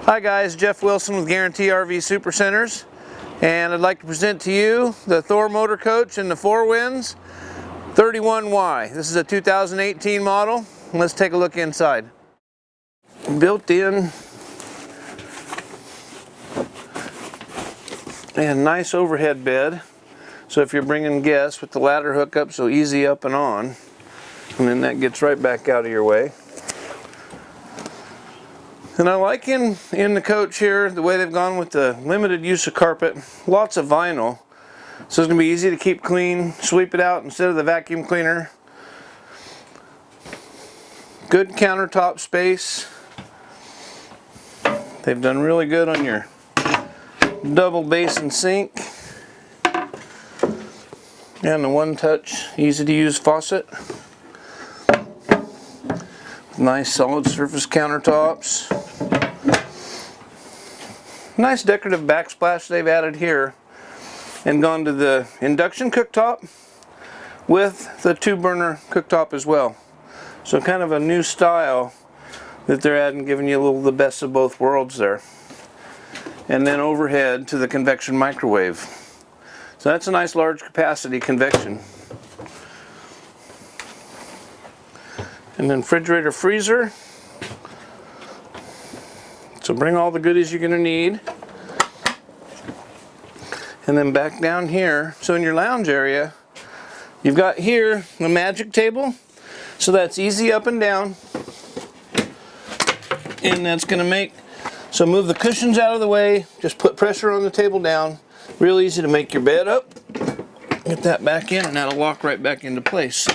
Hi guys, Jeff Wilson with Guarantee RV Supercenters, and I'd like to present to you the Thor motor coach in the Four Winds 31Y. This is a 2018 model. Let's take a look inside. Built in and nice overhead bed, so if you're bringing guests with the ladder hookup, so easy up and on, and then that gets right back out of your way. And I like in the coach here the way they've gone with the limited use of carpet, lots of vinyl, so it's going to be easy to keep clean, sweep it out instead of the vacuum cleaner. Good countertop space. They've done really good on your double basin sink and the one-touch, easy to use faucet. Nice solid surface countertops. Nice decorative backsplash they've added here and gone to the induction cooktop with the 2-burner cooktop as well. So kind of a new style that they're adding, giving you a little the best of both worlds there. And then overhead to the convection microwave. So that's a nice large capacity convection. And then refrigerator, freezer. So bring all the goodies you're going to need. And then back down here, so in your lounge area, you've got here the magic table. So that's easy up and down. And that's going to make, so move the cushions out of the way, just put pressure on the table down. Real easy to make your bed up. Get that back in and that'll lock right back into place.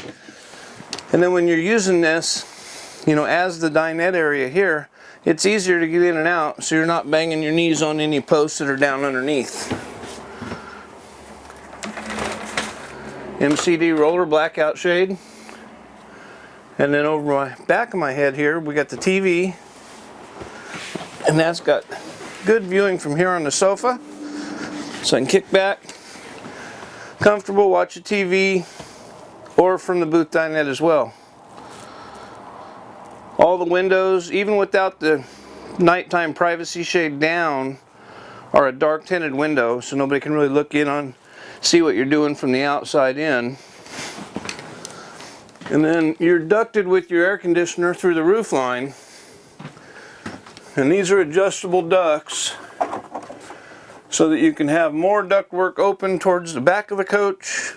And then when you're using this, you know, as the dinette area here, it's easier to get in and out, so you're not banging your knees on any posts that are down underneath. MCD roller blackout shade. And then over my back of my head here, we got the TV. And that's got good viewing from here on the sofa. So I can kick back, comfortable, watch a TV, or from the booth dinette as well. All the windows, even without the nighttime privacy shade down, are a dark tinted window, so nobody can really look in on, see what you're doing from the outside in. And then you're ducted with your air conditioner through the roof line. And these are adjustable ducts so that you can have more ductwork open towards the back of the coach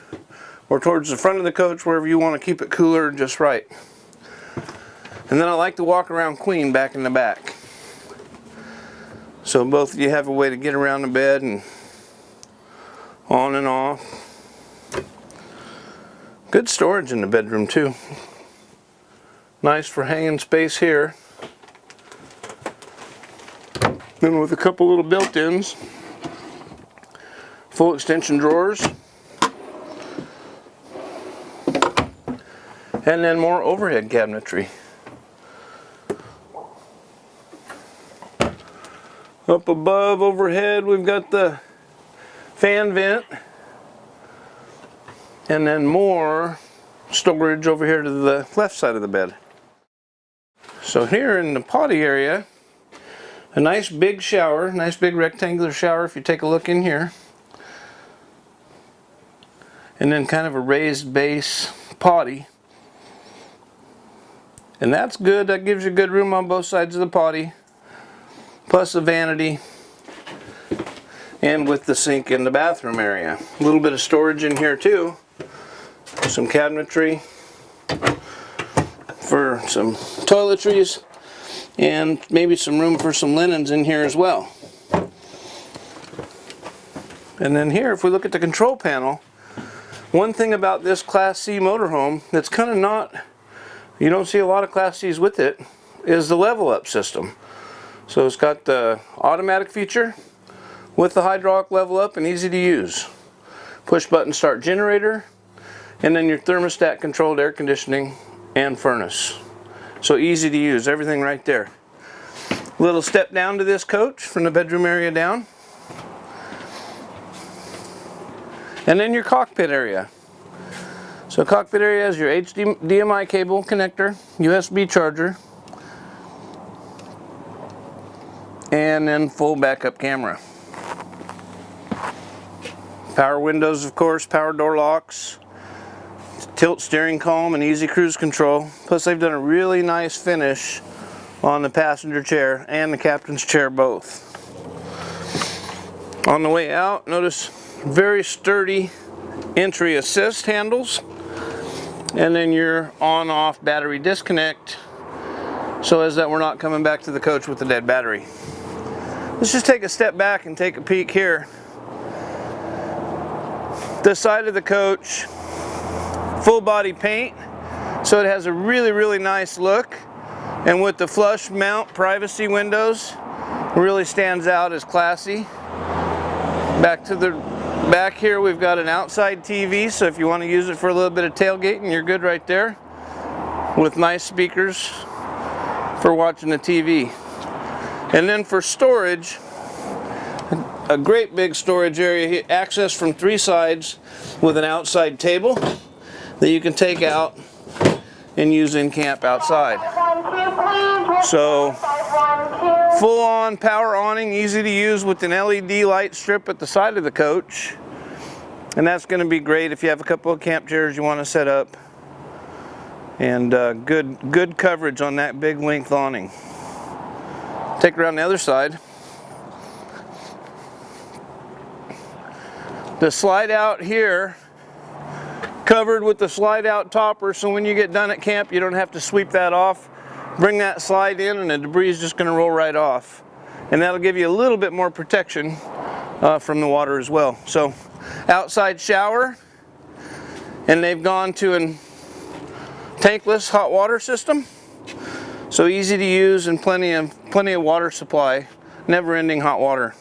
or towards the front of the coach, wherever you want to keep it cooler just right. And then I like to walk around clean back in the back. So both of you have a way to get around the bed and on and off. Good storage in the bedroom too. Nice for hanging space here. Then with a couple little built-ins. Full extension drawers. And then more overhead cabinetry. Up above, overhead, we've got the fan vent. And then more storage over here to the left side of the bed. So here in the potty area, a nice big shower, nice big rectangular shower if you take a look in here. And then kind of a raised base potty. And that's good, that gives you good room on both sides of the potty. Plus a vanity. And with the sink in the bathroom area. A little bit of storage in here too. Some cabinetry for some toiletries. And maybe some room for some linens in here as well. And then here, if we look at the control panel, one thing about this Class C motorhome that's kind of not, you don't see a lot of Class C's with it, is the level up system. So it's got the automatic feature with the hydraulic level up and easy to use. Push button start generator, and then your thermostat controlled air conditioning and furnace. So easy to use, everything right there. Little step down to this coach from the bedroom area down. And then your cockpit area. So cockpit area has your HDMI cable connector, USB charger, and then full backup camera. Power windows, of course, power door locks, tilt steering column, and easy cruise control. Plus they've done a really nice finish on the passenger chair and the captain's chair both. On the way out, notice very sturdy entry assist handles, and then your on-off battery disconnect, so as that we're not coming back to the coach with a dead battery. Let's just take a step back and take a peek here. The side of the coach, full body paint, so it has a really nice look, and with the flush mount privacy windows, really stands out as classy. Back to the back here, we've got an outside TV, so if you want to use it for a little bit of tailgating, you're good right there, with nice speakers for watching the TV. And then for storage, a great big storage area, access from 3 sides with an outside table that you can take out and use in camp outside. So full on power awning, easy to use with an LED light strip at the side of the coach, and that's going to be great if you have a couple of camp chairs you want to set up, and good coverage on that big length awning. Take around the other side. The slide out here, covered with the slide out topper, so when you get done at camp you don't have to sweep that off. Bring that slide in and the debris is just going to roll right off, and that'll give you a little bit more protection from the water as well. So outside shower, and they've gone to a tankless hot water system, so easy to use and plenty of water supply, never-ending hot water.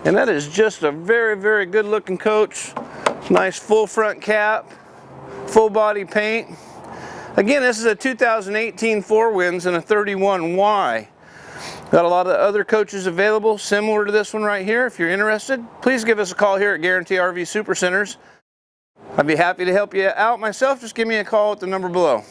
And that is just a very good looking coach. Nice full front cap, full body paint. Again, this is a 2018 Four Winds and a 31Y. Got a lot of other coaches available similar to this one right here. If you're interested, please give us a call here at Guarantee RV Supercenters. I'd be happy to help you out myself. Just give me a call at the number below.